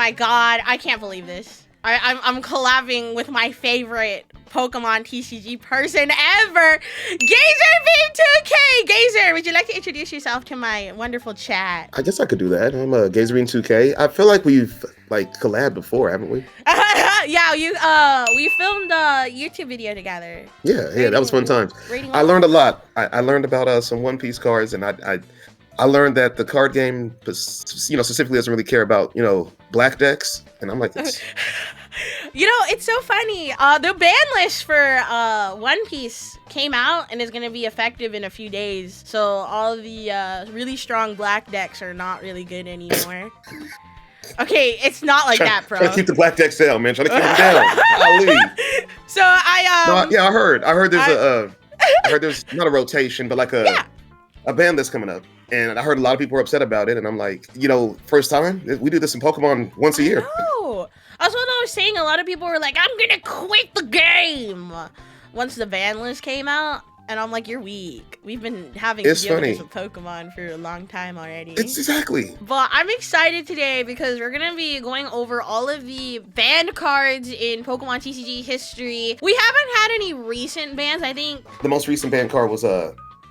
my god, I can't believe this. I'm collabing with my favorite Pokemon TCG person ever, Gazer Beam 2K. Gazer, would you like to introduce yourself to my wonderful chat? I guess I could do that. I'm a Gazerine 2K. I feel like we've collabed before, haven't we? Yeah, we filmed a YouTube video together. Yeah, that was fun times. I learned a lot. I learned about some One Piece cards, and I learned that the card game, specifically doesn't really care about black decks, and I'm like, it's... It's so funny. The ban list for One Piece came out and is going to be effective in a few days. So all the really strong black decks are not really good anymore. Okay, it's not like that, bro. Trying to keep the black decks down, man. Trying to keep them down. I'll leave. So I heard there's not a rotation, but like a ban list coming up. And I heard a lot of people were upset about it, and I'm like, first time? We do this in Pokemon once a year. No. That's what I was saying. A lot of people were like, I'm gonna quit the game once the ban list came out. And I'm like, you're weak. We've been having deals with Pokemon for a long time already. It's exactly. But I'm excited today because we're going to be going over all of the banned cards in Pokemon TCG history. We haven't had any recent bans, I think. The most recent banned card was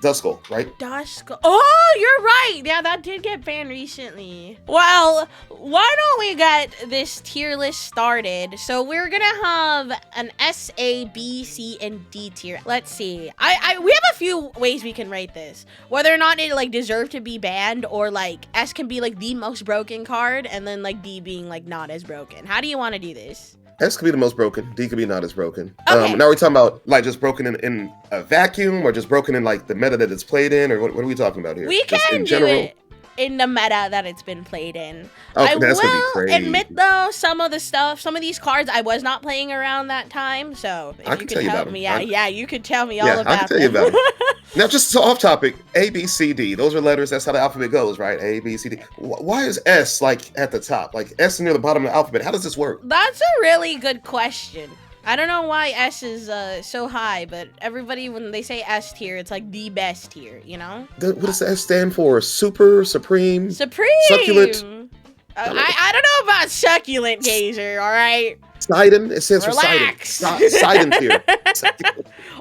Duskull, right? Duskull. Oh, you're right. Yeah, that did get banned recently. Well, why don't we get this tier list started? So we're gonna have an S, A, B, C, and D tier. Let's see. We have a few ways we can rate this. Whether or not it deserved to be banned, or S can be the most broken card, and then D being not as broken. How do you want to do this? S could be the most broken. D could be not as broken. Okay. Now we're talking about just broken in a vacuum, or just broken in the meta that it's played in, or what are we talking about here? We can do it in the meta that it's been played in. I that's gonna be crazy. Admit though, some of these cards I was not playing around that time. So if you could tell me, you could tell me all about them. I can tell you about it. Now, just so off topic, A, B, C, D. Those are letters. That's how the alphabet goes, right? A, B, C, D. Why is S at the top? S near the bottom of the alphabet. How does this work? That's a really good question. I don't know why S is so high, but everybody, when they say S tier, it's the best tier, What does the S stand for? Super, supreme, succulent? I don't know about succulent, Gazer, all right? Sidon? It stands for Sidon. Sidon tier.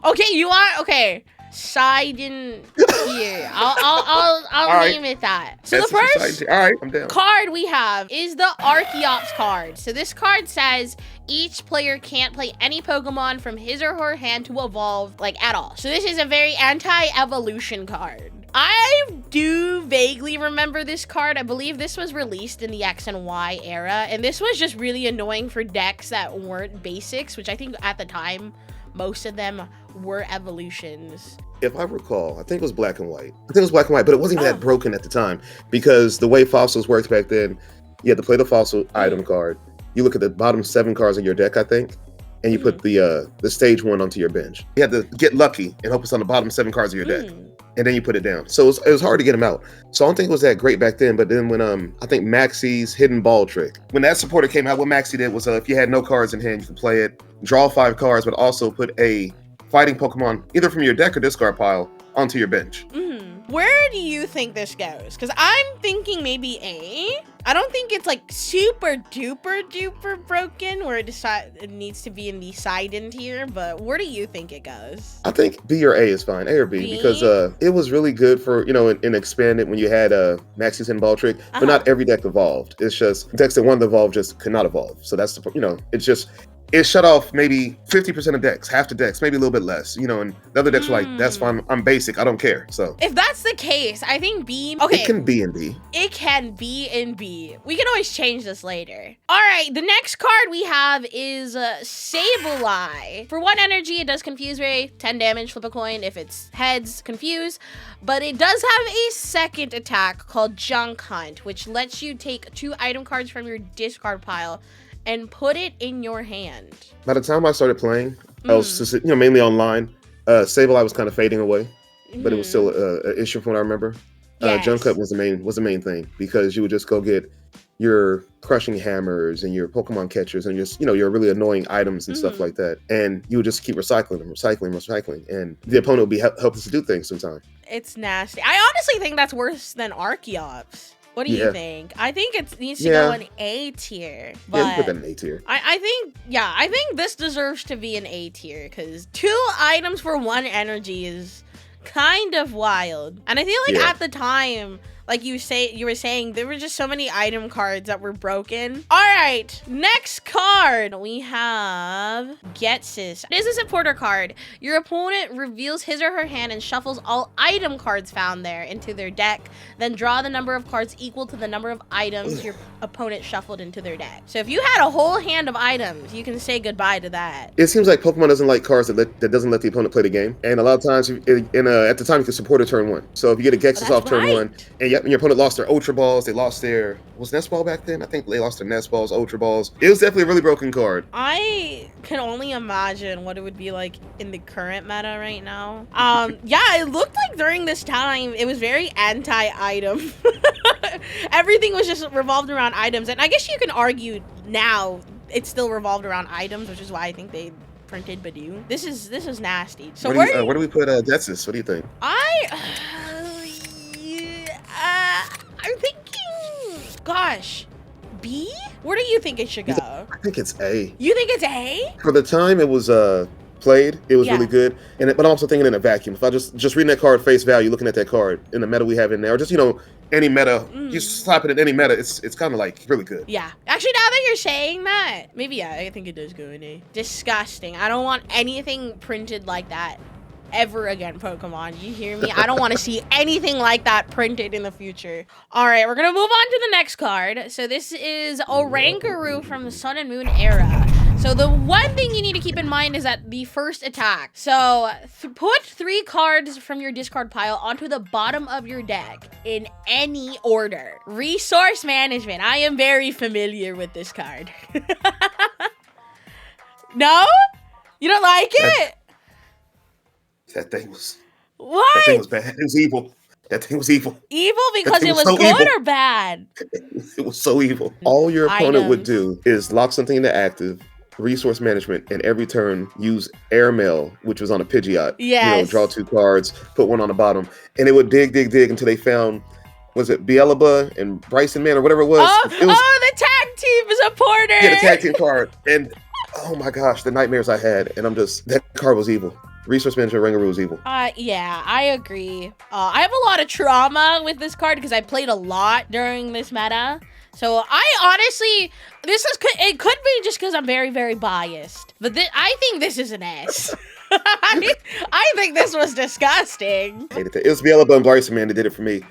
Okay. Sidon tier. I'll name it that. So the first card we have is the Archeops card. So this card says each player can't play any Pokemon from his or her hand to evolve at all. So this is a very anti-evolution card. I do vaguely remember this card. I believe this was released in the X and Y era, and this was just really annoying for decks that weren't basics, which I think at the time most of them were evolutions. If I recall, I think it was black and white. But it wasn't even that broken at the time, because the way fossils worked back then, you had to play the fossil item card. You look at the bottom 7 cards of your deck, I think, and you put the stage 1 onto your bench. You had to get lucky and hope it's on the bottom 7 cards of your deck. And then you put it down. So it was hard to get them out. So I don't think it was that great back then. But then when I think Maxie's Hidden Ball Trick, when that supporter came out, what Maxie did was if you had no cards in hand, you could play it, draw 5 cards, but also put a fighting Pokemon either from your deck or discard pile onto your bench. Where do you think this goes? Because I'm thinking maybe A. I don't think it's super duper broken where it needs to be in the Sidon tier, but where do you think it goes? I think B or A is fine, A or B, because it was really good for, in expanded when you had Maxie's Hidden Ball Trick, but not every deck evolved. It's just decks that wanted to evolve just could not evolve. So that's it's just, it shut off maybe 50% of decks, half the decks, maybe a little bit less, and the other decks were that's fine, I'm basic, I don't care. So if that's the case, I think B. Okay, it can be in B. It can be in B. We can always change this later. All right, the next card we have is Sableye. For 1 energy, it does Confuse Ray, 10 damage, flip a coin. If it's heads, confuse. But it does have a second attack called Junk Hunt, which lets you take 2 item cards from your discard pile and put it in your hand. By the time I started playing, I was just, mainly online. Sableye was kind of fading away, but it was still an issue from what I remember. Yes. Junk Cut was the main thing, because you would just go get your crushing hammers and your Pokemon catchers and just, your really annoying items and stuff like that. And you would just keep recycling them. And the opponent would be helpless to do things sometimes. It's nasty. I honestly think that's worse than Archeops. What do you think? I think it needs to go in A tier. But yeah, you put that in A tier. I think this deserves to be an A tier because 2 items for 1 energy is kind of wild. And I feel like at the time, like you were saying, there were just so many item cards that were broken. All right, next card we have Getsis. This is a supporter card. Your opponent reveals his or her hand and shuffles all item cards found there into their deck. Then draw the number of cards equal to the number of items your opponent shuffled into their deck. So if you had a whole hand of items, you can say goodbye to that. It seems like Pokemon doesn't like cards that doesn't let the opponent play the game. And a lot of times, at the time, you can support a turn 1. So if you get a Gexus off turn 1, and your opponent lost their Ultra Balls, they lost their, was Nest Ball back then? I think they lost their Nest Balls, Ultra Balls. It was definitely a really broken card. I can only imagine what it would be like in the current meta right now. Yeah, it looked like during this time, it was very anti-item. Everything was just revolved around items. And I guess you can argue now it's still revolved around items, which is why I think they printed Badoo. This is nasty. So where do we put Getsis? What do you think? I'm thinking, gosh, B? Where do you think it should go? I think it's A. You think it's A? For the time it was played, it was really good. But I'm also thinking in a vacuum. If I just reading that card face value, looking at that card in the meta we have in there, or just any meta, you slap it in any meta, it's kind of like really good. Yeah. Actually, now that you're saying that, maybe I think it does go in A. Disgusting. I don't want anything printed like that ever again, Pokemon. You hear me? I don't want to see anything like that printed in the future. All right, we're gonna move on to the next card. So this is Orangaroo from the Sun and Moon era. So the one thing you need to keep in mind is that the first attack. So put 3 cards from your discard pile onto the bottom of your deck in any order. Resource management. I am very familiar with this card. No? You don't like it? That thing was... What? That thing was bad. It was evil. That thing was evil. Evil because it was so good evil. Or bad? It was so evil. All your opponent would do is lock something into active, resource management, and every turn use Airmail, which was on a Pidgeot. Yes. Draw 2 cards, put 1 on the bottom. And it would dig until they found, was it Beelzebub and Bryson Man or whatever it was? The tag team supporter. Yeah, the tag team card. And oh my gosh, the nightmares I had. And that card was evil. Resource Management Rangaroo is evil. Yeah, I agree. I have a lot of trauma with this card because I played a lot during this meta. So I honestly, it could be just because I'm very, very biased. But I think this is an S. I think this was disgusting. It was Beelzebub and Bryson Man that did it for me.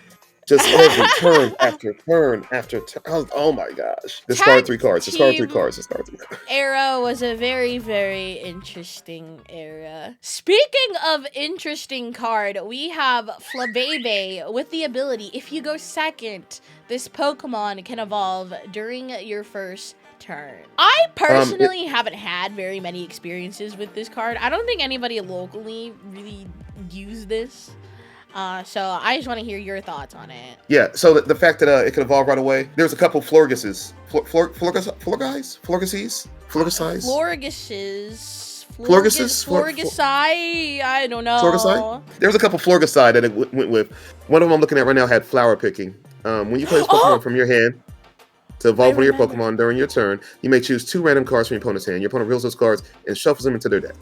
Just every turn after turn after turn. Oh my gosh. Discard 3 cards. Discard 3 cards. Discard 3 cards. Era was a very, very interesting era. Speaking of interesting card, we have Flabebe with the ability, if you go second, this Pokemon can evolve during your first turn. I personally haven't had very many experiences with this card. I don't think anybody locally really used this. So I just want to hear your thoughts on it. Yeah, so the fact that it could evolve right away. There's a couple Florguses. Florguses? I don't know. Florgusi? There's a couple Florgusi that it went with. One of them I'm looking at right now had flower picking. When you play this Pokemon from your hand to evolve one of your Pokemon during your turn, you may choose 2 random cards from your opponent's hand. Your opponent reveals those cards and shuffles them into their deck.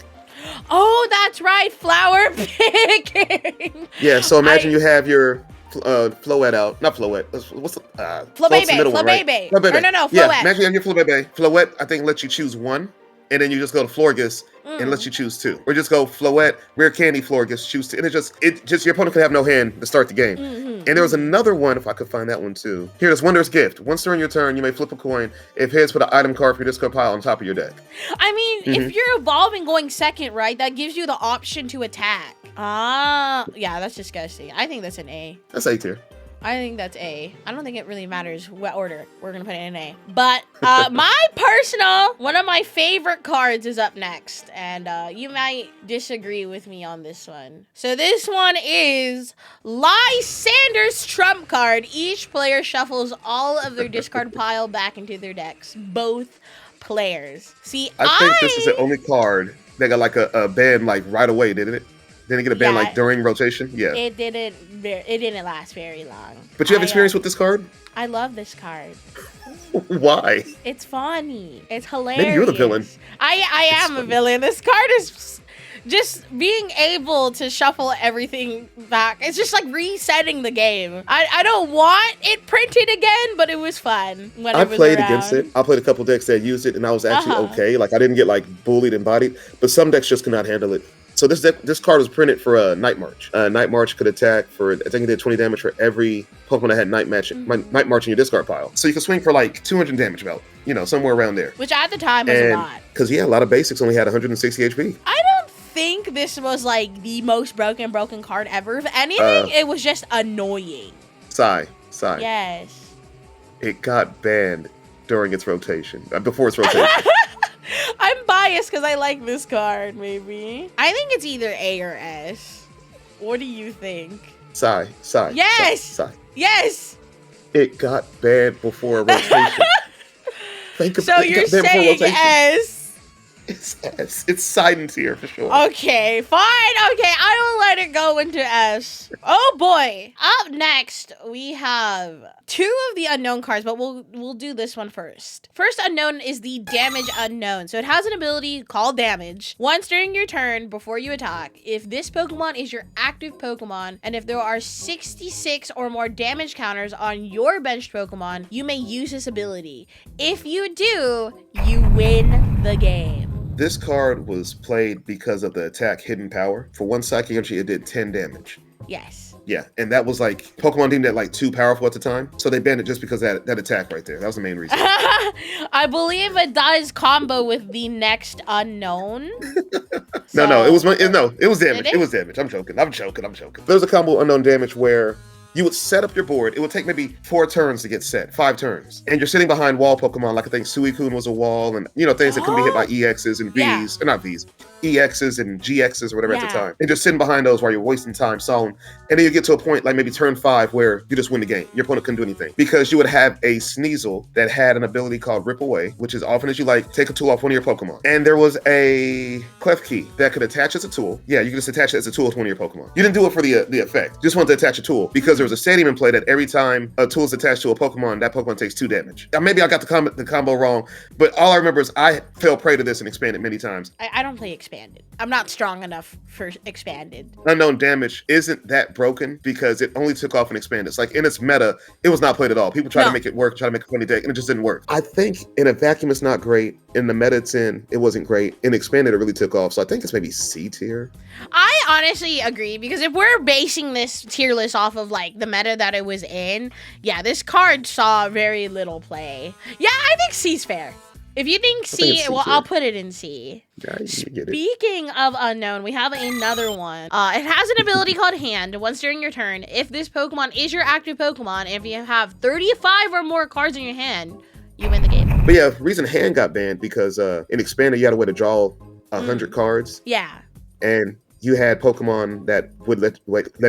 Oh, that's right, flower picking. Yeah, so imagine you have your Floette out. Not Floette. What's the Flabebe. Right? No, Floette. Yeah, imagine you have your Flabebe. Floette, I think, lets you choose 1. And then you just go to Florgus and lets you choose 2. Or just go Floette, Rare Candy, Florgus, choose 2. And it just your opponent could have no hand to start the game. And there was another one, if I could find that one too. Here, this Wondrous Gift. Once during your turn, you may flip a coin. If heads, put an item card for your discard pile on top of your deck. I mean, if you're evolving going second, right, that gives you the option to attack. Yeah, that's disgusting. I think that's an A. That's A tier. I think that's A. I don't think it really matters what order. We're going to put it in A. But one of my favorite cards is up next. And you might disagree with me on this one. So this one is Lysander's Trump card. Each player shuffles all of their discard pile back into their decks. Both players. See, I think this is the only card that got like a ban like right away, didn't it? Didn't it get a ban like during rotation? Yeah. It didn't last very long. But you have experience with this card? I love this card. Why? It's funny. It's hilarious. Maybe you're the villain. I am a villain. This card is just being able to shuffle everything back. It's just like resetting the game. I don't want it printed again, but it was fun when I it was played around. against it. I played a couple decks that used it, and I was actually okay. Like, I didn't get like bullied and bodied, but some decks just could not handle it. So this card was printed for Night March. Night March could attack for, I think it did 20 damage for every Pokemon that had Night March in your discard pile. So you could swing for like 200 damage about, somewhere around there. Which at the time was a lot. Because a lot of basics only had 160 HP. I don't think this was like the most broken card ever. If anything, it was just annoying. Sigh. Yes. It got banned during its rotation, before its rotation. I'm biased because I like this card, maybe. I think it's either A or S. What do you think? Sigh. Yes! Sigh. Yes! It got banned before a rotation. So you're saying S? It's S. It's Poseidon tier for sure. Okay, fine. Okay, I will let it go into S. Oh boy. Up next, we have 2 of the unknown cards, but we'll do this one first. First unknown is the Damage Unknown. So it has an ability called Damage. Once during your turn, before you attack, if this Pokemon is your active Pokemon, and if there are 66 or more damage counters on your benched Pokemon, you may use this ability. If you do, you win the game. This card was played because of the attack Hidden Power. For 1 Psychic Energy, it did 10 damage. Yes. Yeah, and that was like, Pokemon deemed that like too powerful at the time. So they banned it just because of that attack right there. That was the main reason. I believe it does combo with the next unknown. No, it was damage. It was damage. I'm joking. There's a combo unknown damage where you would set up your board. It would take maybe 4 turns to get set, 5 turns. And you're sitting behind wall Pokemon, like I think Suicune was a wall, and things that can be hit by EXs and Vs, or not Vs, EXs and GXs or whatever at the time. And just sitting behind those while you're wasting time solving. And then you get to a point like maybe turn 5 where you just win the game. Your opponent couldn't do anything. Because you would have a Sneasel that had an ability called Rip Away, which is often as you like, take a tool off one of your Pokemon. And there was a Klefki that could attach as a tool. Yeah, you could just attach it as a tool to one of your Pokemon. You didn't do it for the effect. You just wanted to attach a tool because there was a stadium in play that every time a tool is attached to a Pokemon, that Pokemon takes 2 damage. Now, maybe I got the combo wrong, but all I remember is I fell prey to this and expanded many times. I don't play Expanded. I'm not strong enough for Expanded. Unknown Damage isn't that broken because it only took off in Expanded. It's like in its meta, it was not played at all. People try to make it work, try to make a funny deck, and it just didn't work. I think in a vacuum it's not great. In the meta it's in, it wasn't great. In Expanded, it really took off. So I think it's maybe C tier. I honestly agree because if we're basing this tier list off of like the meta that it was in, yeah, this card saw very little play. Yeah, I think C's fair. If you think C, well, I'll put it in C. Yeah, Speaking of unknown, we have another one. It has an ability called Hand. Once during your turn, if this Pokemon is your active Pokemon, if you have 35 or more cards in your hand, you win the game. But yeah, the reason Hand got banned because in Expanded, you had a way to draw 100 cards. Yeah. And you had Pokemon that would let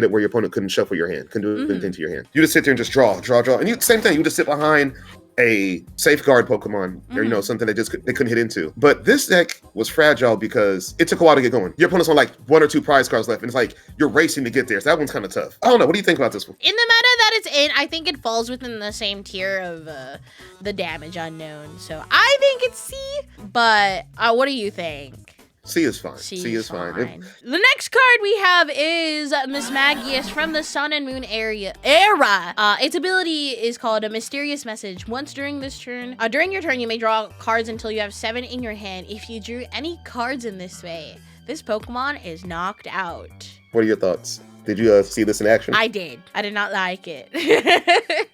it where your opponent couldn't shuffle your hand, couldn't do anything to your hand. You just sit there and just draw. And same thing, you just sit behind a safeguard Pokemon or something that they couldn't hit into. But this deck was fragile because it took a while to get going. Your opponent's on like 1 or 2 prize cards left, and it's like you're racing to get there. So that one's kind of tough. I don't know. What do you think about this one? In the meta that it's in, I think it falls within the same tier of the Damage Unknown. So I think it's C. But what do you think? C is fine. C is fine. The next card we have is Mismagius from the Sun and Moon era. Its ability is called a Mysterious Message. Once during this turn, during your turn, you may draw cards until you have 7 in your hand. If you drew any cards in this way, this Pokemon is knocked out. What are your thoughts? Did you see this in action? I did. I did not like it.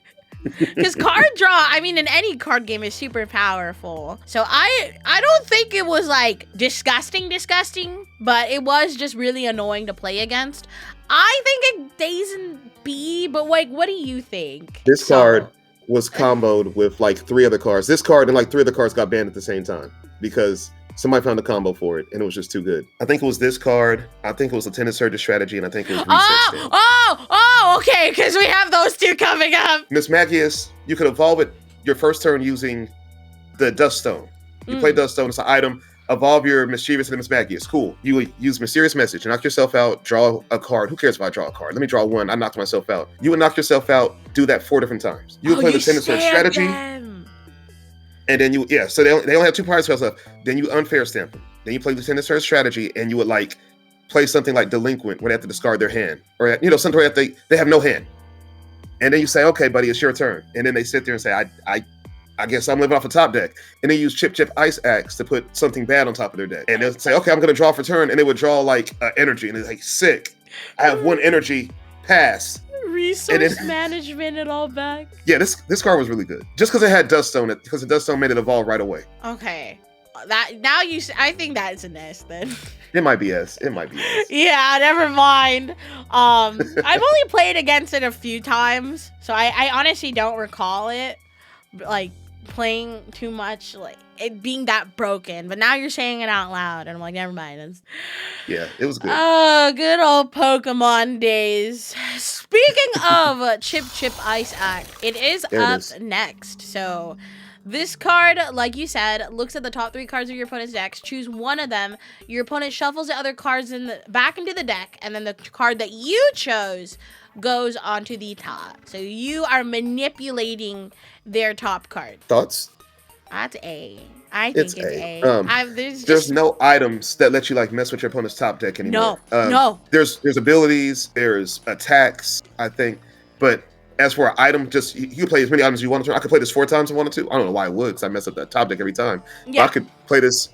Because card draw, I mean, in any card game is super powerful. So I don't think it was like disgusting, but it was just really annoying to play against. I think it stays in B, but like, what do you think? This card was comboed with like 3 other cards. This card and like 3 other cards got banned at the same time because somebody found a combo for it and it was just too good. I think it was this card. I think it was Lieutenant Surge's strategy, and I think it was Research. Okay, because we have those 2 coming up. Mismagius, you could evolve it your first turn using the Dust Stone. You play Dust Stone, it's an item. evolve your Mischievous into Mismagius. Cool. You would use Mysterious Message, knock yourself out, draw a card. Who cares if I draw a card? Let me draw one. I knocked myself out. You would knock yourself out, do that 4 different times. You would play the Lieutenant Surge strategy. And then so they only have 2 power spells left. Then you unfair stamp them. Then you play Lieutenant Surge strategy, and you would like play something like Delinquent where they have to discard their hand. Or something where they have no hand. And then you say, okay, buddy, it's your turn. And then they sit there and say, I guess I'm living off a top deck. And they use Chip Ice Axe to put something bad on top of their deck. And they'll say, okay, I'm going to draw for turn. And they would draw like energy. And it's like, sick. I have 1 energy, pass. Resource management and all back. Yeah, this card was really good. Just because it had Duststone, because the Duststone made it evolve right away. Okay. I think that's an S then. It might be S. Yeah, never mind. I've only played against it a few times. So I honestly don't recall it. Like, playing too much, like it being that broken, but now you're saying it out loud, and I'm like, never mind. Yeah, it was good. Oh, good old Pokemon days. Speaking of Chip Ice Axe, it is next. So this card, like you said, looks at the top 3 cards of your opponent's decks. Choose one of them. Your opponent shuffles the other cards back into the deck, and then the card that you chose goes onto the top. So you are manipulating their top card. Thoughts? That's A. I think it's A. There's no items that let you like mess with your opponent's top deck anymore. No. There's abilities, there's attacks, I think, but as for an item, just you can play as many items as you want to. I could play this 4 times if I wanted to. I don't know why I would, because I mess up that top deck every time. Yeah. But I could play this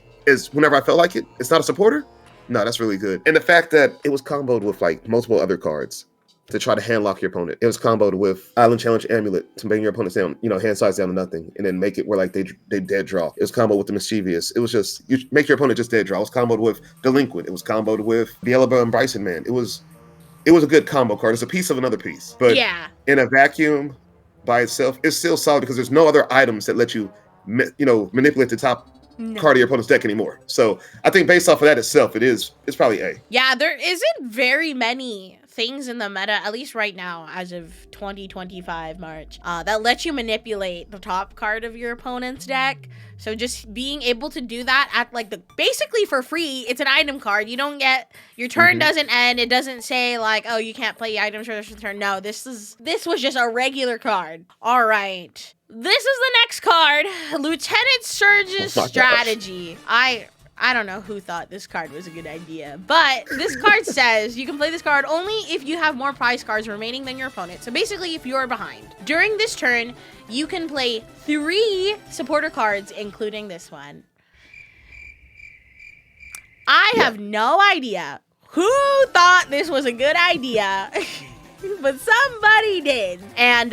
whenever I felt like it. It's not a supporter. No, that's really good. And the fact that it was comboed with like multiple other cards to try to hand lock your opponent. It was comboed with Island Challenge Amulet to bring your opponents down, hand size down to nothing, and then make it where like they dead draw. It was comboed with the Mischievous. It was just, you make your opponent just dead draw. It was comboed with Delinquent. It was comboed with Beelzebub and Bryson Man. It was a good combo card. It's a piece of another piece. But in a vacuum by itself, it's still solid because there's no other items that let you, manipulate the top card of your opponent's deck anymore. So I think based off of that itself, it's probably A. Yeah, there isn't very many things in the meta, at least right now, as of 2025 March, that lets you manipulate the top card of your opponent's deck. So just being able to do that at like basically for free, it's an item card. You don't get, your turn doesn't end. It doesn't say like, oh, you can't play items for this turn. No, this was just a regular card. All right. This is the next card, Lieutenant Surge's strategy. I don't know who thought this card was a good idea, but this card says you can play this card only if you have more prize cards remaining than your opponent. So basically, if you're behind. During this turn, you can play 3 supporter cards, including this one. I have no idea who thought this was a good idea, but somebody did. And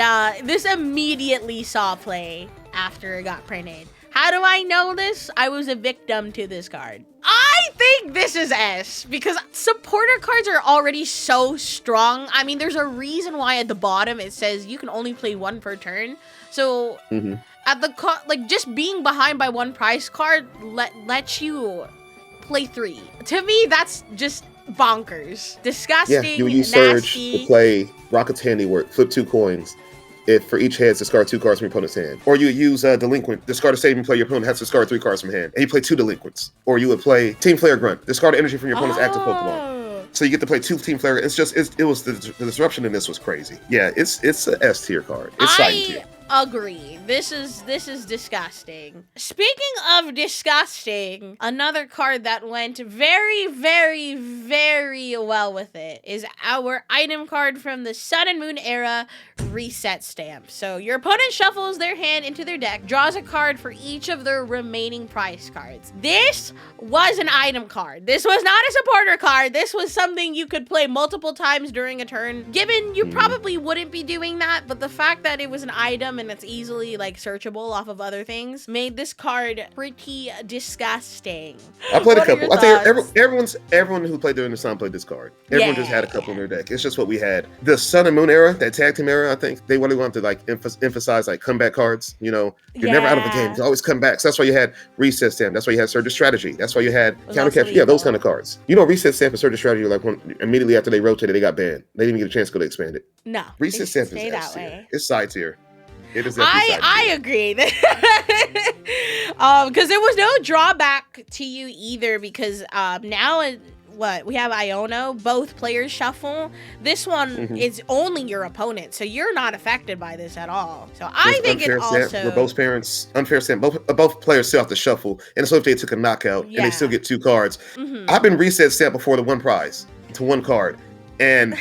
this immediately saw play after it got printed. How do I know this? I was a victim to this card. I think this is S because supporter cards are already so strong. I mean, there's a reason why at the bottom it says you can only play 1 per turn. So at the just being behind by 1 prize card lets you play 3. To me, that's just bonkers, disgusting. Yeah, you use Surge to play Rocket's Handiwork, flip 2 coins. If for each head, discard 2 cards from your opponent's hand. Or you would use Delinquent, discard a saving play, your opponent has to discard 3 cards from hand. And you play 2 Delinquents. Or you would play Team Flare Grunt, discard energy from your opponent's active Pokemon. So you get to play 2 Team Flare. It was the disruption in this was crazy. Yeah, it's an S tier card. It's Silent tier. Agree. This is disgusting. Speaking of disgusting, another card that went very, very, very well with it is our item card from the Sun and Moon era, Reset Stamp. So your opponent shuffles their hand into their deck, draws a card for each of their remaining prize cards. This was an item card. This was not a supporter card. This was something you could play multiple times during a turn. Given you probably wouldn't be doing that, but the fact that it was an item and it's easily like searchable off of other things made this card pretty disgusting. I played a couple. I think everyone who played during the Sun played this card. Everyone just had a couple in their deck. It's just what we had. The Sun and Moon era, that tag team era, I think they really wanted to like emphasize like comeback cards. You're never out of the game. You always come back. So that's why you had Reset Stamp. That's why you had Surge Strategy. That's why you had Counter Capture. Yeah, those kind of cards. Reset Stamp and Surge Strategy like immediately after they rotated, they got banned. They didn't even get a chance to go to expanded. No. Reset Stamp is S tier. It's side tier. It is I agree. Because there was no drawback work to you either because now we have Iono, both players shuffle. This one is only your opponent, so you're not affected by this at all. So I think it also... Where both parents, unfair stamp, both players still have to shuffle, and so if they took a knockout and they still get 2 cards. I've been reset stamp before to 1 prize, to 1 card, and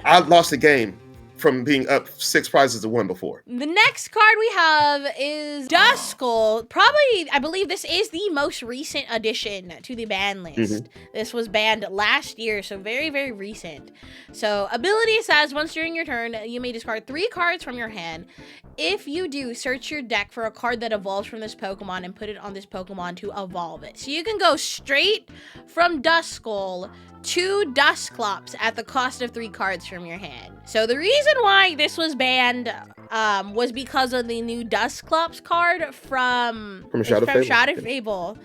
I lost the game from being up 6 prizes to 1 before. The next card we have is Duskull. Probably, I believe this is the most recent addition to the ban list. This was banned last year, so very, very recent. So, ability says, once during your turn, you may discard 3 cards from your hand. If you do, search your deck for a card that evolves from this Pokemon and put it on this Pokemon to evolve it. So you can go straight from Duskull to Dusclops at the cost of 3 cards from your hand. So the reason why this was banned was because of the new Dusclops card from Shadow Fable,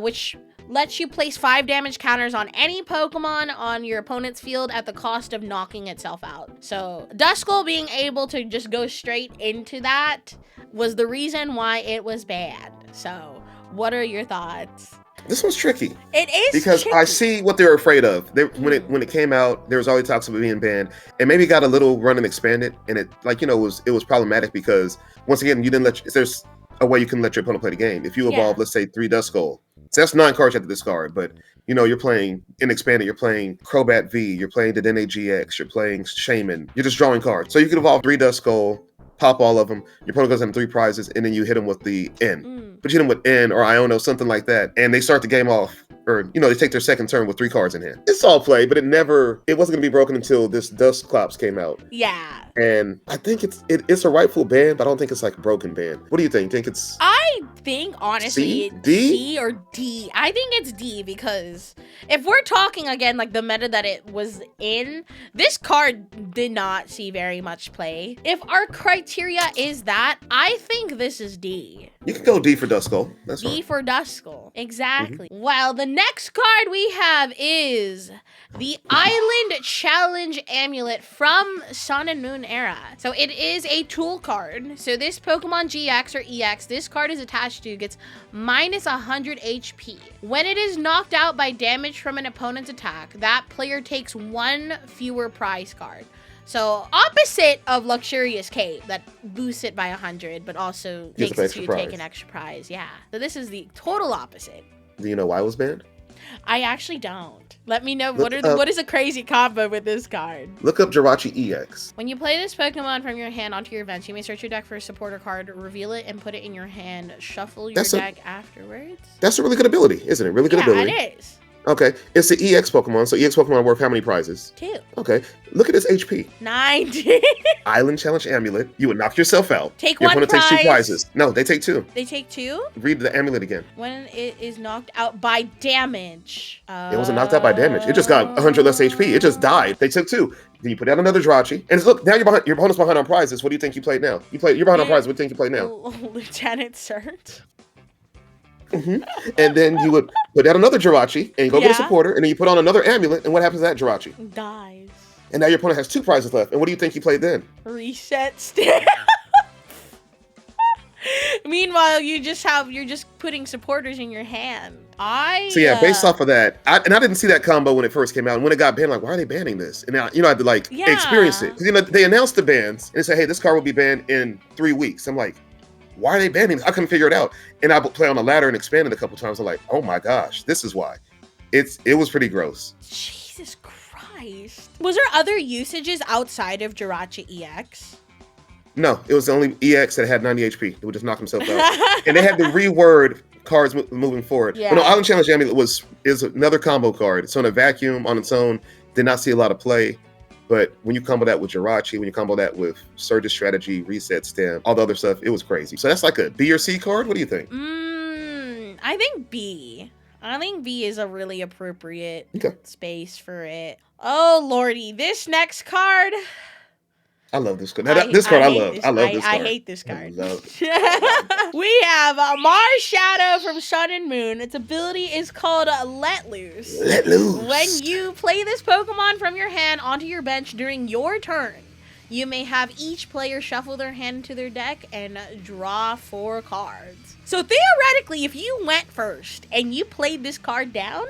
which lets you place 5 damage counters on any Pokemon on your opponent's field at the cost of knocking itself out. So Duskull being able to just go straight into that was the reason why it was banned. So what are your thoughts? This one's tricky. It is because tricky. I see what they're afraid of. When it came out, there was always talks of it being banned, and maybe got a little run and expanded, and it was problematic because once again you didn't there's a way you can let your opponent play the game. If you evolve, let's say 3 Duskull, so that's 9 cards you have to discard. But you're playing in expanded, you're playing Crobat V, you're playing the Dene GX, you're playing Shaman. You're just drawing cards, so you can evolve 3 Duskull, pop all of them. Your opponent goes in 3 prizes, and then you hit them with the N. But you hit them with N or Iono, something like that, and they start the game off, or they take their second turn with 3 cards in hand. It's all play, but it wasn't gonna be broken until this Dusclops came out. Yeah. And I think it's a rightful ban, but I don't think it's like a broken ban. What do you think? I think honestly it's C or D. I think it's D because if we're talking again like the meta that it was in, this card did not see very much play. If our criteria is that, I think this is D. You can go D for Duskull. That's D fine. for Duskull. Exactly. Well, the next card we have is the Island Challenge Amulet from Sun and Moon era. So it is a tool card. So this Pokemon GX or EX this card is attached to gets minus 100 HP. When it is knocked out by damage from an opponent's attack, that player takes 1 fewer prize card. So opposite of Luxurious Cape that boosts it by 100, but also makes it so you take an extra prize. Yeah. So this is the total opposite. Do you know why it was banned? I actually don't. Let me know what is a crazy combo with this card. Look up Jirachi EX. When you play this Pokemon from your hand onto your bench, you may search your deck for a supporter card, reveal it, and put it in your hand. Shuffle your deck afterwards. That's a really good ability, isn't it? Really good ability. Yeah, it is. Okay, it's the EX Pokemon, so EX Pokemon are worth how many prizes? 2. Okay, look at its HP. 90. Island Challenge Amulet. You would knock yourself out. Take Your 1 opponent prize. takes 2 prizes. No, they take 2. They take 2? Read the amulet again. When it is knocked out by damage. It wasn't knocked out by damage. It just got 100 less HP. It just died. They took 2. Then you put out another Jirachi. And look, now your opponent's behind on prizes. What do you think you played now? You're behind on prizes. What do you think you played now? Lieutenant Cert. And then you would put out another Jirachi and go get a supporter, and then you put on another amulet, and what happens to that Jirachi? Dies. And now your opponent has 2 prizes left. And what do you think you played then? Reset stamp. Meanwhile, you're just putting supporters in your hand. Based off of that, I didn't see that combo when it first came out. And when it got banned, like, why are they banning this? And now, I had to experience it. Because they announced the bans and they said, hey, this card will be banned in 3 weeks. I'm like, why are they banning this? I couldn't figure it out. And I play on the ladder and expanded a couple times. I'm like, oh my gosh, this is why. It was pretty gross. Jesus Christ. Was there other usages outside of Jirachi EX? No, it was the only EX that had 90 HP. It would just knock himself out. And they had to reword cards moving forward. Yeah. But no, Island Challenge Amulet is another combo card. So in a vacuum on its own, did not see a lot of play. But when you combo that with Jirachi, when you combo that with Surge's Strategy, Reset Stamp, all the other stuff, it was crazy. So that's like a B or C card? What do you think? I think B. I think B is a really appropriate space for it. Oh, lordy. This next card... I love this card. This card I love. I love this card. I hate this card. We have Mars Shadow from Sun and Moon. Its ability is called Let Loose. Let Loose. When you play this Pokemon from your hand onto your bench during your turn, You may have each player shuffle their hand into their deck and draw 4 cards. So theoretically, if you went first and you played this card down,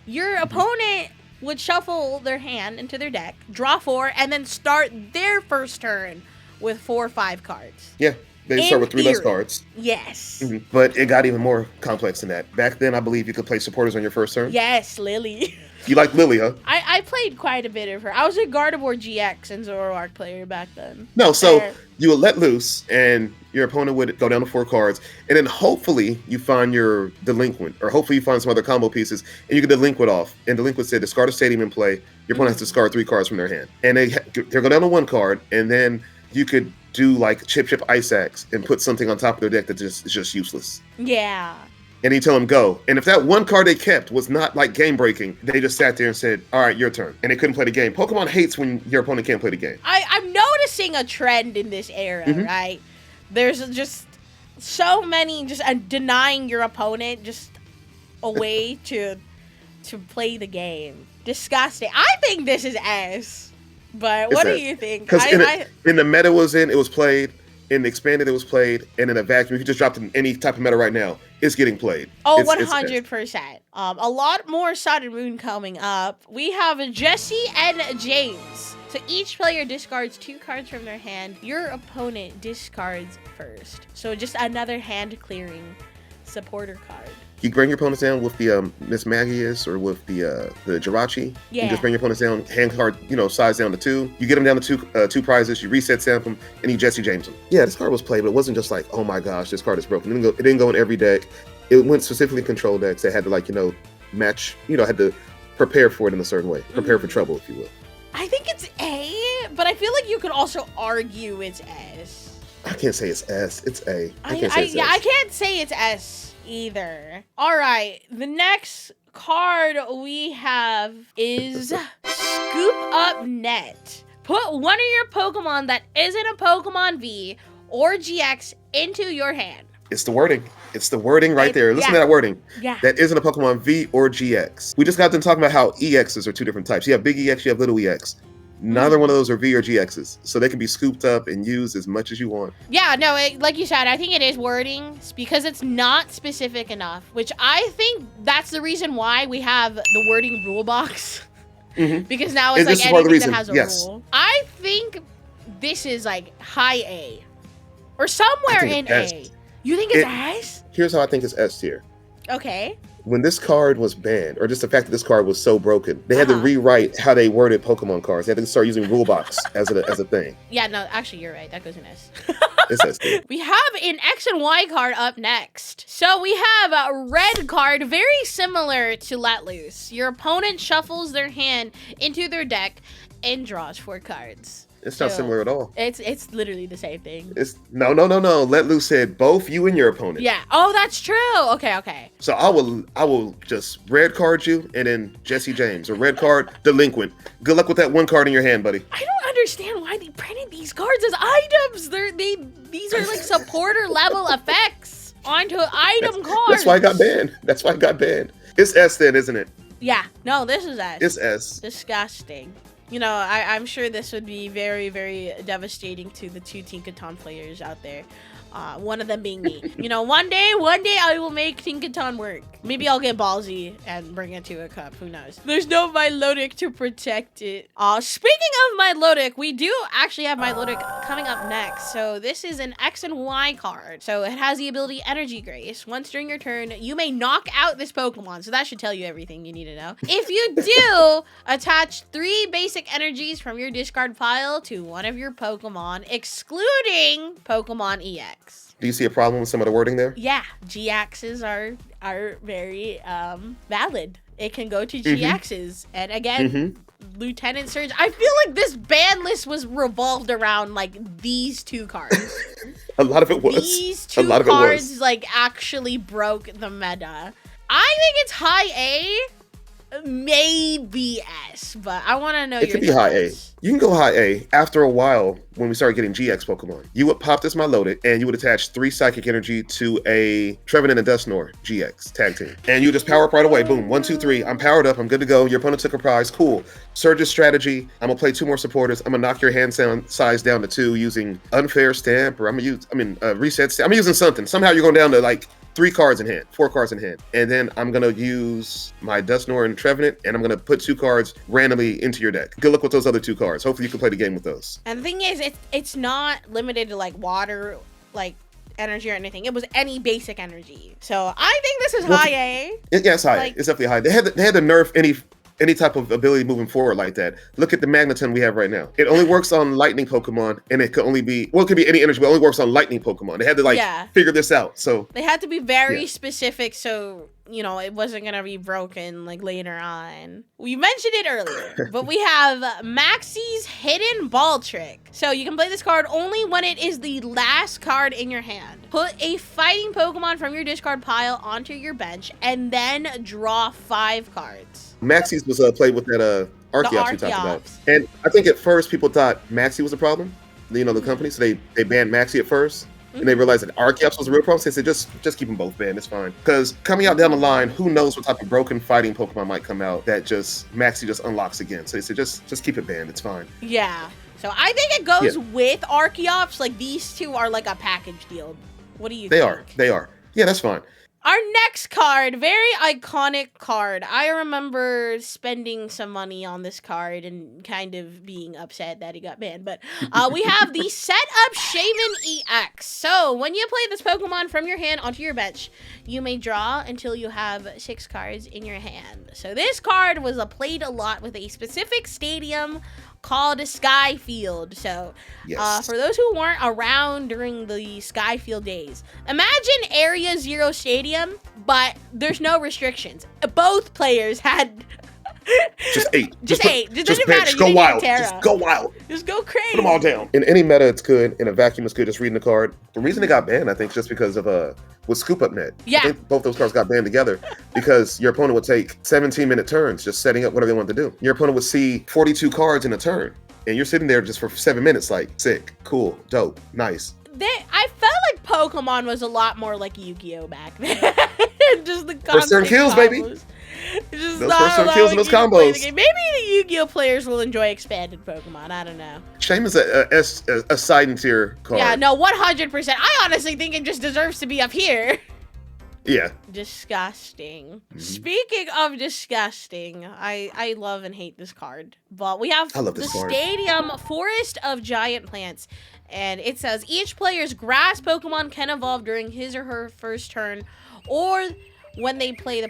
your opponent would shuffle their hand into their deck, draw 4, and then start their first turn with 4 or 5 cards. Yeah, they start with 3 less cards. Yes. But it got even more complex than that. Back then, I believe you could play supporters on your first turn. Yes, Lily. You like Lily, huh? I played quite a bit of her. I was a Gardevoir GX and Zoroark player back then. No, so you would let loose, and your opponent would go down to 4 cards, and then hopefully you find your delinquent, or hopefully you find some other combo pieces, and you can delinquent off. And delinquent said, discard a stadium in play. Your opponent has to discard 3 cards from their hand. And they'll go down to 1 card, and then you could do like Chip Ice Axe and put something on top of their deck that is just useless. Yeah. And you tell them go. And if that 1 card they kept was not like game breaking, they just sat there and said, all right, your turn. And they couldn't play the game. Pokemon hates when your opponent can't play the game. I'm noticing a trend in this era, right? There's just so many just denying your opponent just a way to play the game. Disgusting. I think this is S. But what do you think? Because in the meta it was played. In the expanded, it was played, and in a vacuum, if you just dropped in any type of meta right now, it's getting played. Oh, 100%. A lot more Sun and Moon coming up. We have Jesse and James. So each player discards 2 cards from their hand. Your opponent discards first. So just another hand clearing supporter card. You bring your opponents down with the Miss Magius or with the Jirachi. Yeah. You just bring your opponents down, hand card, size down to 2. You get them down to 2 prizes. You reset sample them, and you Jesse James them. Yeah, this card was played, but it wasn't just like, oh my gosh, this card is broken. It didn't go in every deck. It went specifically in control decks that had to match. Had to prepare for it in a certain way. Prepare for trouble, if you will. I think it's A, but I feel like you could also argue it's S. I can't say it's S. It's A. I can't say it's S either. All right, the next card we have is Scoop Up Net. Put one of your Pokemon that isn't a Pokemon V or GX into your hand. It's the wording. It's the wording right there. Listen to that wording. Yeah. That isn't a Pokemon V or GX. We just got done talking about how EXs are 2 different types. You have big EX, you have little EX. Neither one of those are V or GXs, so they can be scooped up and used as much as you want. Yeah, no, like you said, I think it is wording because it's not specific enough, which I think that's the reason why we have the wording rule box. Because now it's like anything that has a rule. I think this is like high A or somewhere in A. You think it's S? Here's how I think it's S tier. Okay. When this card was banned, or just the fact that this card was so broken, they had to rewrite how they worded Pokemon cards. They had to start using Rulebox as a thing. Yeah, no, actually, you're right. That goes in S. It's S tier. We have an X and Y card up next. So we have a red card, very similar to Let Loose. Your opponent shuffles their hand into their deck and draws 4 cards. It's not similar at all. It's literally the same thing. It's no. Let Loose said both you and your opponent. Yeah. Oh, that's true. Okay. So I will just red card you and then Jesse James, or red card delinquent. Good luck with that 1 card in your hand, buddy. I don't understand why they printed these cards as items. These are like supporter level effects onto item cards. That's why it got banned. It's S then, isn't it? Yeah. No, this is S. It's S. Disgusting. I'm sure this would be very, very devastating to the 2 Tinkaton players out there. One of them being me. One day I will make Tinkaton work. Maybe I'll get ballsy and bring it to a cup. Who knows? There's no Milotic to protect it. Speaking of Milotic, we do actually have Milotic coming up next. So this is an X and Y card. So it has the ability Energy Grace. Once during your turn, you may knock out this Pokemon. So that should tell you everything you need to know. If you do, attach 3 basic energies from your discard pile to one of your Pokemon, excluding Pokemon EX. Do you see a problem with some of the wording there? Yeah, GXs are very valid. It can go to GXs. And again, Lieutenant Surge. I feel like this ban list was revolved around like these 2 cards. A lot of it was. These 2 cards like actually broke the meta. I think it's high A. maybe S, but I want to know it your could be high A. thoughts. You can go high A. After a while, when we started getting GX Pokemon, you would pop this Milotic, and you would attach 3 Psychic Energy to a Trevenant and Dusknoir GX tag team. And you just power up right away. Boom, 1, 2, 3. I'm powered up. I'm good to go. Your opponent took a prize. Cool. Surge's strategy. I'm going to play 2 more supporters. I'm going to knock your hand size down to 2 using Unfair Stamp, or Reset Stamp. I'm using something. Somehow you're going down to like 3 cards in hand, 4 cards in hand. And then I'm going to use my Dusknoir and Trevenant, and I'm going to put 2 cards randomly into your deck. Good luck with those other 2 cards. Hopefully you can play the game with those. And the thing is, it's not limited to like water, like energy or anything. It was any basic energy. So I think this is high A. Yeah, it's high. It's definitely high. They had to nerf any type of ability moving forward like that. Look at the Magneton we have right now. It only works on lightning Pokemon, and it could only be, well, it could be any energy, but it only works on lightning Pokemon. They had to figure this out. So they had to be very specific, so it wasn't gonna be broken like later on. We mentioned it earlier, but we have Maxie's Hidden Ball Trick. So you can play this card only when it is the last card in your hand. Put a fighting Pokemon from your discard pile onto your bench, and then draw 5 cards. Maxie's was played with that Archeops we talked about. And I think at first people thought Maxie was a problem, the company, so they banned Maxie at first. And they realized that Archeops was a real problem, so they said, just keep them both banned, it's fine. Because coming out down the line, who knows what type of broken fighting Pokemon might come out that Maxie just unlocks again. So they said, just keep it banned, it's fine. Yeah. So I think it goes with Archeops. Like, these 2 are like a package deal. What do you think? They are. Yeah, that's fine. Our next card, very iconic card. I remember spending some money on this card and kind of being upset that he got banned. But we have the Set Up Shaman EX. So when you play this Pokemon from your hand onto your bench, you may draw until you have 6 cards in your hand. So this card was played a lot with a specific stadium called Skyfield. So for those who weren't around during the Skyfield days, imagine Area Zero Stadium, but there's no restrictions. Both players had just 8. Just 8. It doesn't matter. Just go wild. Just go wild. Just go crazy. Put them all down. In any meta, it's good. In a vacuum, it's good. Just reading the card. The reason it got banned, I think, is just because of with Scoop Up Net. Yeah. I think both those cards got banned together because your opponent would take 17-minute turns just setting up whatever they wanted to do. Your opponent would see 42 cards in a turn, and you're sitting there just for 7 minutes, like, sick, cool, dope, nice. I felt like Pokemon was a lot more like Yu-Gi-Oh back then. Just the first turn kills, baby. Just those first turn kills and those combos. Maybe the Yu-Gi-Oh players will enjoy expanded Pokemon. I don't know. Shame is a side tier card. Yeah, no, 100%. I honestly think it just deserves to be up here. Yeah. Disgusting. Speaking of disgusting, I love and hate this card. But we have the Stadium Forest of Giant Plants. And it says each player's grass Pokemon can evolve during his or her first turn, or when they play those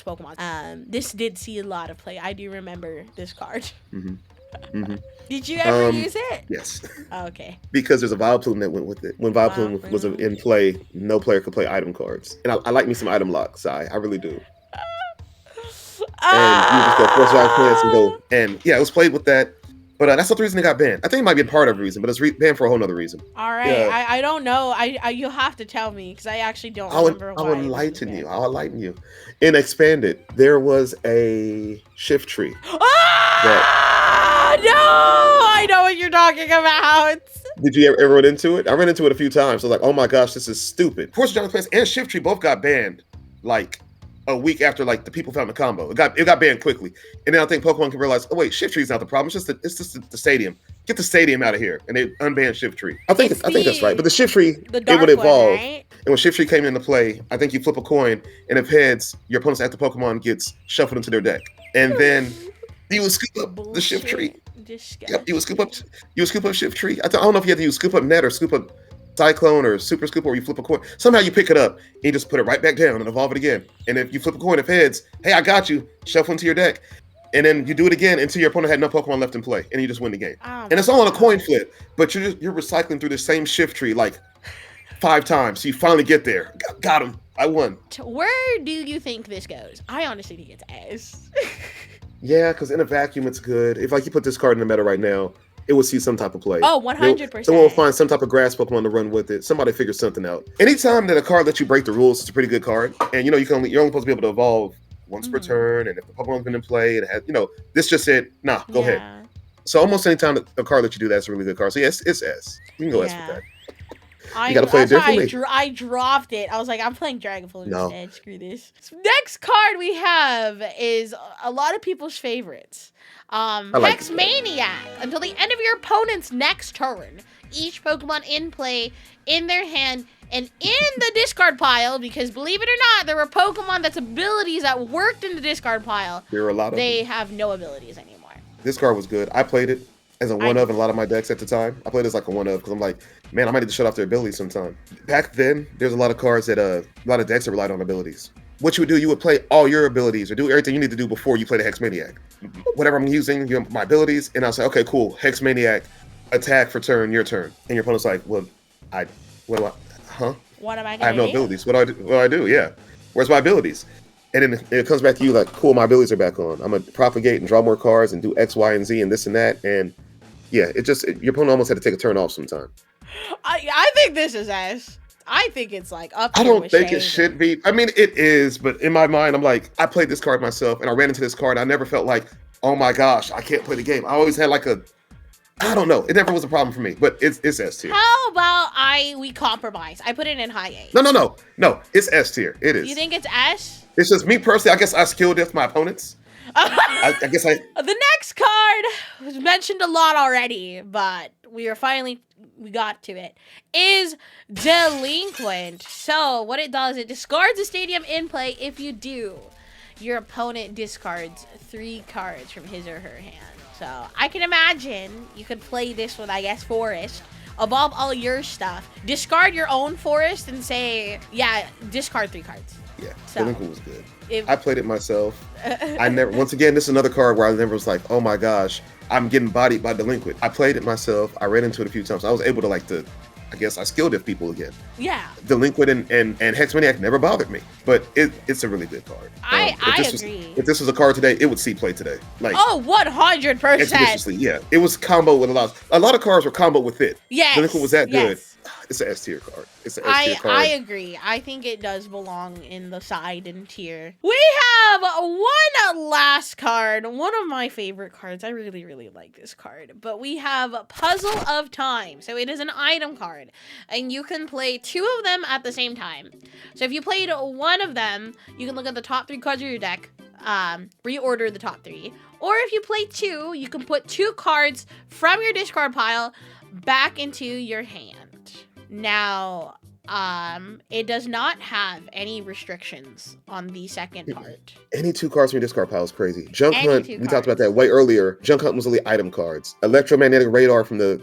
Pokemon. This did see a lot of play. I do remember this card. Did you ever use it? Yes. Okay. Because there's a Vileplume that went with it. When Vileplume was in play, no player could play item cards. And I like me some item locks. I really do. And you just go force giant plants and go. And yeah, it was played with that. But that's not the reason it got banned. I think it might be a part of the reason, but it's banned for a whole nother reason. All right. Yeah. I don't know. You'll have to tell me because I actually don't remember why. I'll enlighten you. I'll enlighten you. In Expanded, there was a shift tree. No! I know what you're talking about. Did you ever run into it? I ran into it a few times. I was like, oh my gosh, this is stupid. Force Giant Plants and Shift Tree both got banned like a week after the people found the combo. It got banned quickly. And then I think Pokemon can realize, oh wait, Shift Tree's not the problem. It's just the stadium. Get the stadium out of here. And they unbanned Shift Tree. I think that's right. But the Shift Tree, it would evolve. Right? And when Shift Tree came into play, I think you flip a coin, and if heads, your opponent's active Pokemon gets shuffled into their deck. And then you would scoop up the Shift Tree. Yep, you would scoop up Shift Tree. I don't know if you had to use Scoop Up Net or Scoop Up Cyclone or Super Scoop, or you flip a coin. Somehow you pick it up and you just put it right back down and evolve it again. And if you flip a coin of heads, hey, I got you, shuffle into your deck. And then you do it again until your opponent had no Pokemon left in play, and you just win the game. And it's all on a coin flip, but you're recycling through the same Shift Tree like 5 times. So you finally get there. Got him. I won. Where do you think this goes? I honestly think it's S. Yeah, because in a vacuum, it's good. If you put this card in the meta right now, it will see some type of play. Oh, 100%. Someone will find some type of grass Pokemon to run with it. Somebody figures something out. Anytime that a card lets you break the rules, it's a pretty good card. And you're only supposed to be able to evolve once per turn, and if the Pokemon's been in play, it has, this just said, nah, go ahead. So almost any time the card that you do, that's a really good card. So yes, it's S. You can go S with that. You gotta play it differently. I dropped it. I was like, I'm playing Dragonflame instead. Screw this. Next card we have is a lot of people's favorites. Hex Maniac. Until the end of your opponent's next turn, each Pokemon in play, in their hand, and in the discard pile, because believe it or not, there were Pokemon that's abilities that worked in the discard pile. There are a lot of They them. have no abilities anymore. This card was good. I played it as a one-of in a lot of my decks at the time. I played it as like a one-of because I'm like, man, I might need to shut off their abilities sometime. Back then, there's a lot of cards that, a lot of decks that relied on abilities. What you would do, you would play all your abilities or do everything you need to do before you play the Hex Maniac. Whatever I'm using, my abilities, and I'll say, okay, cool, Hex Maniac, attack for turn, your turn. And your opponent's like, well, what am I have no abilities. What do I do? Yeah. Where's my abilities? And then it comes back to you like, cool, my abilities are back on. I'm going to propagate and draw more cards and do X, Y, and Z and this and that. And yeah, your opponent almost had to take a turn off sometime. I think this is S. I think it's like up there. I don't think it should be. I mean, it is, but in my mind, I'm like, I played this card myself and I ran into this card. I never felt like, oh my gosh, I can't play the game. I always had like I don't know. It never was a problem for me, but it's S tier. How about we compromise? I put it in high A. No. It's S tier. It is. You think it's S? It's just me personally. I guess I skill diff my opponents. I guess The next card was mentioned a lot already, but we got to it. Is Delinquent. So what it does, it discards a stadium in play. If you do, your opponent discards 3 cards from his or her hand. So I can imagine you could play this with, I guess, Forest. Above all your stuff, discard your own Forest and say, yeah, discard 3 cards. Yeah, so, Delinquent was good. I played it myself. Once again, this is another card where I never was like, oh my gosh, I'm getting bodied by Delinquent. I played it myself. I ran into it a few times. I was able to I guess I skill diff people again. Yeah. Delinquent and Hex Maniac never bothered me, but it's a really good card. I agree. If this was a card today, it would see play today. 100%. Expeditiously, yeah. It was combo with a lot of cards were combo with it. Yes. Delinquent was that good. It's an S tier card. It's an S tier card. I agree. I think it does belong in the side and tier. We have one last card. One of my favorite cards. I really, really like this card. But we have Puzzle of Time. So it is an item card. And you can play 2 of them at the same time. So if you played one of them, you can look at the top 3 cards of your deck. Reorder the top 3. Or if you play 2, you can put 2 cards from your discard pile back into your hand. Now, it does not have any restrictions on the second part. Any 2 cards from your discard pile is crazy. Junk Hunt, we talked about that way earlier. Junk Hunt was only item cards. Electromagnetic Radar from the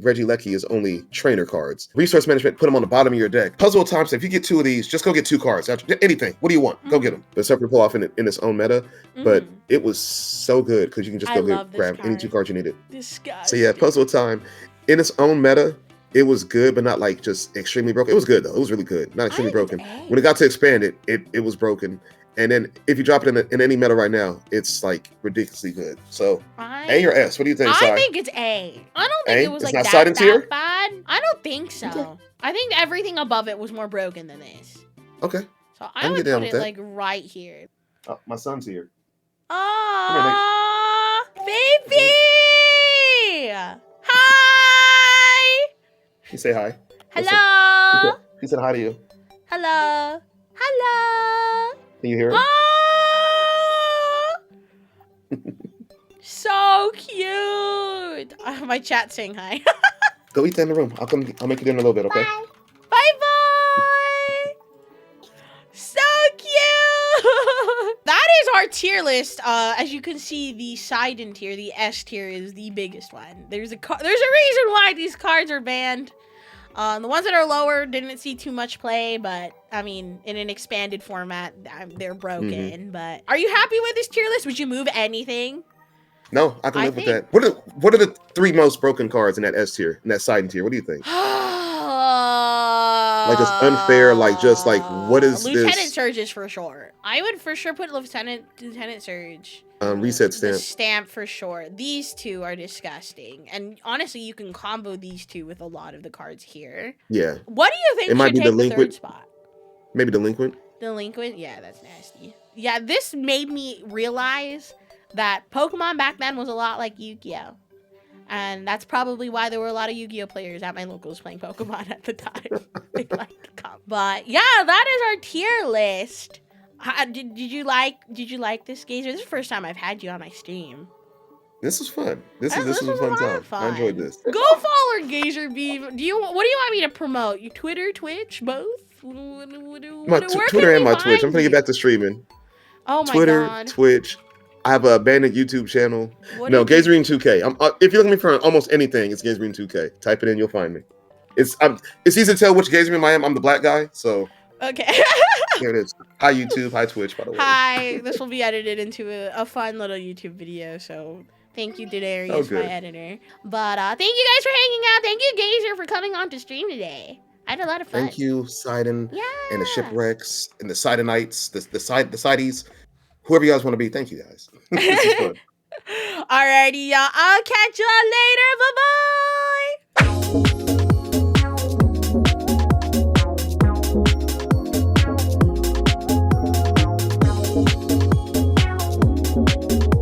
Regieleki is only trainer cards. Resource Management, put them on the bottom of your deck. Puzzle of Time, so if you get 2 of these, just go get 2 cards. Anything. What do you want? Go get them. But separate pull off in its own meta. But it was so good because you can just go grab any 2 cards you needed. Disgusting. So yeah, Puzzle of Time, in its own meta, it was good, but not just extremely broken. It was good though. It was really good. Not extremely broken. When it got to expand it was broken. And then if you drop it in any meta right now, it's ridiculously good. So A or S? What do you think? I think it's A. I don't think it was that bad. I don't think so. Okay. I think everything above it was more broken than this. Okay. So I would put it right here. Oh, my son's here. Aww, baby! Hi! You say hi. Hello. He said hi to you. Hello. Hello. Can you hear him? So cute. My chat's saying hi. Go eat that in the room. I'll make it in a little bit, okay? Bye. Bye. So cute. That is our tier list. As you can see, the side and tier, the S tier, is the biggest one. There's a reason why these cards are banned. The ones that are lower didn't see too much play, but I mean, in an expanded format, they're broken. Mm-hmm. But are you happy with this tier list? Would you move anything? No, I can live with that. What are the 3 most broken cards in that S tier, in that side tier? What do you think? Just unfair, what is this? Lieutenant Surge for sure. I would for sure put Lieutenant Surge. Reset stamp. The stamp for sure. These 2 are disgusting. And honestly, you can combo these 2 with a lot of the cards here. Yeah. What do you think should take the 3rd spot? Maybe Delinquent? Delinquent? Yeah, that's nasty. yeah, this made me realize that Pokemon back then was a lot like Yu-Gi-Oh! And that's probably why there were a lot of Yu-Gi-Oh! Players at my locals playing Pokemon at the time. They liked to come. But yeah, that is our tier list. Did you like this, Gazer? This is the first time I've had you on my stream. This was fun. This was a fun time. I enjoyed this. Go follow Gazer Beef. What do you want me to promote? Your Twitter, Twitch, both? My Twitter and my Twitch. I'm gonna get back to streaming. Oh my Twitter, God. Twitch. I have a abandoned YouTube channel. No, Gazerine 2K. If you're looking for almost anything, it's Gazerine 2K. Type it in, you'll find me. It's easy to tell which Gazerine I am. I'm the black guy, so. Okay. Here it is. Hi YouTube, hi Twitch, by the way. Hi. This will be edited into a fun little YouTube video, so thank you, Darius, my editor. But thank you guys for hanging out. Thank you, Gazer, for coming on to stream today. I had a lot of fun. Thank you, Poseidon, and the Shipwrecks, and the Sidonites, the Sidies, whoever you guys want to be. Thank you guys. This is fun. Alrighty, y'all. I'll catch y'all later. Bye-bye.